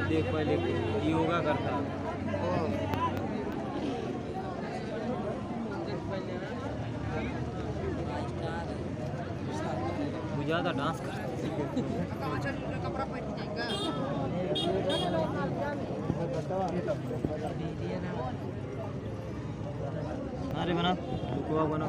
देख पहले योगा करता ज्यादा डांस कर अरे बना गोवा बना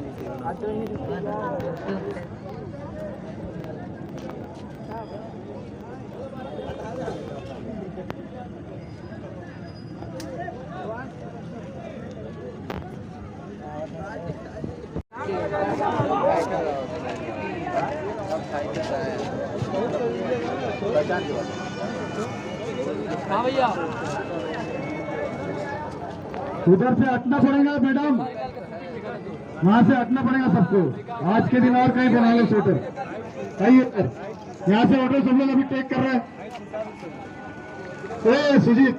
हाँ भैया उधर से हटना पड़ेगा मैडम, वहां से हटना पड़ेगा सबको। आज के दिन और कहीं बना लो शूटर। आइए यहाँ से ऑर्डर सब लोग अभी टेक कर रहे हैं। सुजीत